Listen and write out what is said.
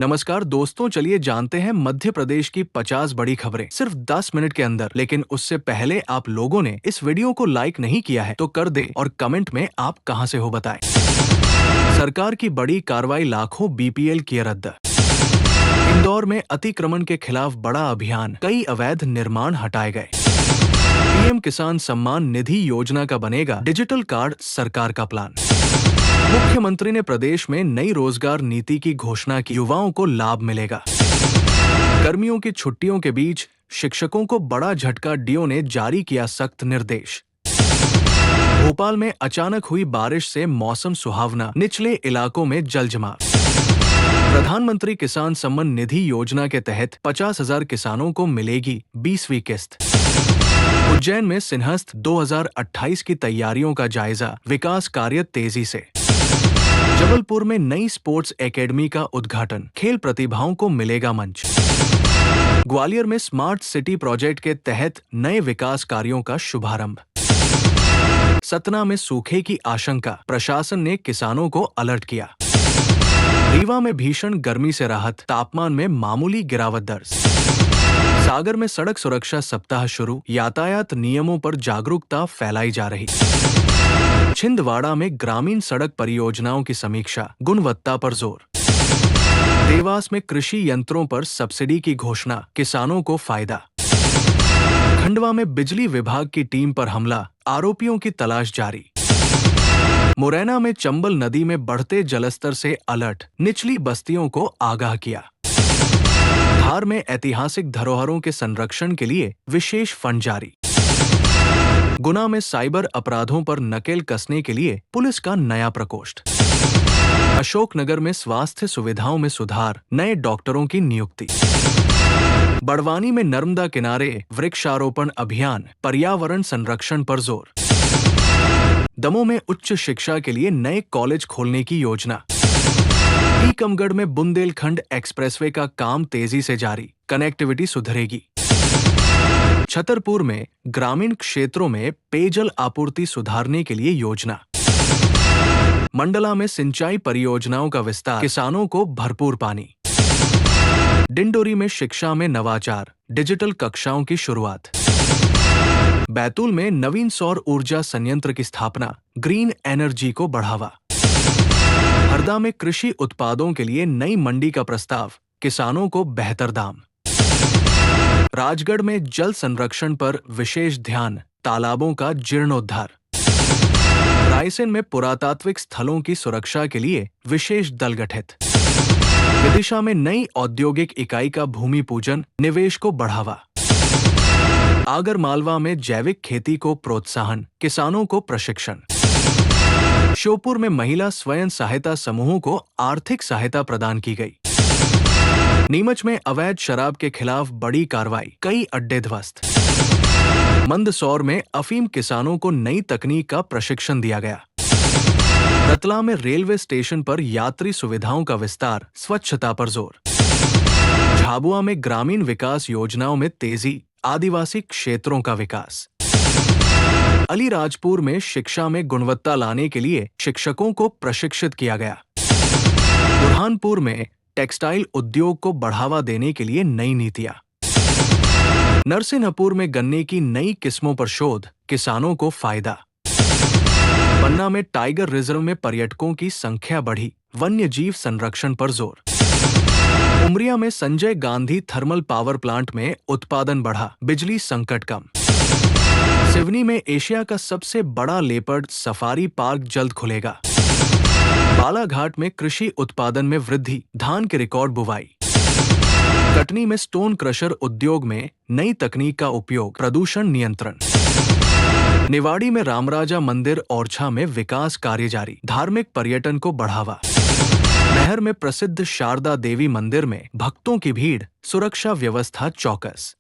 नमस्कार दोस्तों, चलिए जानते हैं मध्य प्रदेश की 50 बड़ी खबरें सिर्फ 10 मिनट के अंदर। लेकिन उससे पहले आप लोगों ने इस वीडियो को लाइक नहीं किया है तो कर दे और कमेंट में आप कहां से हो बताएं। सरकार की बड़ी कार्रवाई, लाखों बीपीएल किए रद्द। इंदौर में अतिक्रमण के खिलाफ बड़ा अभियान, कई अवैध निर्माण हटाए गए। पीएम किसान सम्मान निधि योजना का बनेगा डिजिटल कार्ड, सरकार का प्लान। मुख्यमंत्री ने प्रदेश में नई रोजगार नीति की घोषणा की, युवाओं को लाभ मिलेगा। गर्मियों की छुट्टियों के बीच शिक्षकों को बड़ा झटका, डीओ ने जारी किया सख्त निर्देश। भोपाल में अचानक हुई बारिश से मौसम सुहावना, निचले इलाकों में जलजमाव। प्रधानमंत्री किसान सम्मान निधि योजना के तहत 50,000 किसानों को मिलेगी 20वीं किस्त। उज्जैन में सिंहस्थ 2028 की तैयारियों का जायजा, विकास कार्य तेजी से। जबलपुर में नई स्पोर्ट्स एकेडमी का उद्घाटन, खेल प्रतिभाओं को मिलेगा मंच। ग्वालियर में स्मार्ट सिटी प्रोजेक्ट के तहत नए विकास कार्यों का शुभारंभ। सतना में सूखे की आशंका, प्रशासन ने किसानों को अलर्ट किया। रीवा में भीषण गर्मी से राहत, तापमान में मामूली गिरावट दर्ज। सागर में सड़क सुरक्षा सप्ताह शुरू, यातायात नियमों पर जागरूकता फैलाई जा रही। छिंदवाड़ा में ग्रामीण सड़क परियोजनाओं की समीक्षा, गुणवत्ता पर जोर। देवास में कृषि यंत्रों पर सब्सिडी की घोषणा, किसानों को फायदा। खंडवा में बिजली विभाग की टीम पर हमला, आरोपियों की तलाश जारी। मुरैना में चंबल नदी में बढ़ते जलस्तर से अलर्ट, निचली बस्तियों को आगाह किया। धार में ऐतिहासिक धरोहरों के संरक्षण के लिए विशेष फंड जारी। गुना में साइबर अपराधों पर नकेल कसने के लिए पुलिस का नया प्रकोष्ठ। अशोकनगर में स्वास्थ्य सुविधाओं में सुधार, नए डॉक्टरों की नियुक्ति। बड़वानी में नर्मदा किनारे वृक्षारोपण अभियान, पर्यावरण संरक्षण पर जोर। दमोह में उच्च शिक्षा के लिए नए कॉलेज खोलने की योजना। टीकमगढ़ में बुंदेलखंड एक्सप्रेसवे का काम तेजी से जारी, कनेक्टिविटी सुधरेगी। छतरपुर में ग्रामीण क्षेत्रों में पेयजल आपूर्ति सुधारने के लिए योजना। मंडला में सिंचाई परियोजनाओं का विस्तार, किसानों को भरपूर पानी। डिंडोरी में शिक्षा में नवाचार, डिजिटल कक्षाओं की शुरुआत। बैतूल में नवीन सौर ऊर्जा संयंत्र की स्थापना, ग्रीन एनर्जी को बढ़ावा। हरदा में कृषि उत्पादों के लिए नई मंडी का प्रस्ताव, किसानों को बेहतर दाम। राजगढ़ में जल संरक्षण पर विशेष ध्यान, तालाबों का जीर्णोद्धार। रायसेन में पुरातात्विक स्थलों की सुरक्षा के लिए विशेष दल गठित। विदिशा में नई औद्योगिक इकाई का भूमि पूजन, निवेश को बढ़ावा। आगर मालवा में जैविक खेती को प्रोत्साहन, किसानों को प्रशिक्षण। श्योपुर में महिला स्वयं सहायता समूहों को आर्थिक सहायता प्रदान की गई। नीमच में अवैध शराब के खिलाफ बड़ी कार्रवाई, कई अड्डे ध्वस्त। मंदसौर में अफीम किसानों को नई तकनीक का प्रशिक्षण दिया गया। रतलाम में रेलवे स्टेशन पर यात्री सुविधाओं का विस्तार, स्वच्छता पर जोर। झाबुआ में ग्रामीण विकास योजनाओं में तेजी, आदिवासी क्षेत्रों का विकास। अलीराजपुर में शिक्षा में गुणवत्ता लाने के लिए शिक्षकों को प्रशिक्षित किया गया। बुरहानपुर में टेक्सटाइल उद्योग को बढ़ावा देने के लिए नई नीतियां। नरसिंहपुर में गन्ने की नई किस्मों पर शोध, किसानों को फायदा। पन्ना में टाइगर रिजर्व में पर्यटकों की संख्या बढ़ी, वन्य जीव संरक्षण पर जोर। उमरिया में Sanjay Gandhi thermal power plant में उत्पादन बढ़ा, बिजली संकट कम। सिवनी में एशिया का सबसे बड़ा लेपर्ड सफारी पार्क जल्द खुलेगा। बालाघाट में कृषि उत्पादन में वृद्धि, धान की रिकॉर्ड बुवाई। कटनी में स्टोन क्रशर उद्योग में नई तकनीक का उपयोग, प्रदूषण नियंत्रण। निवाड़ी में रामराजा मंदिर ओरछा में विकास कार्य जारी, धार्मिक पर्यटन को बढ़ावा। महर में प्रसिद्ध शारदा देवी मंदिर में भक्तों की भीड़, सुरक्षा व्यवस्था चौकस।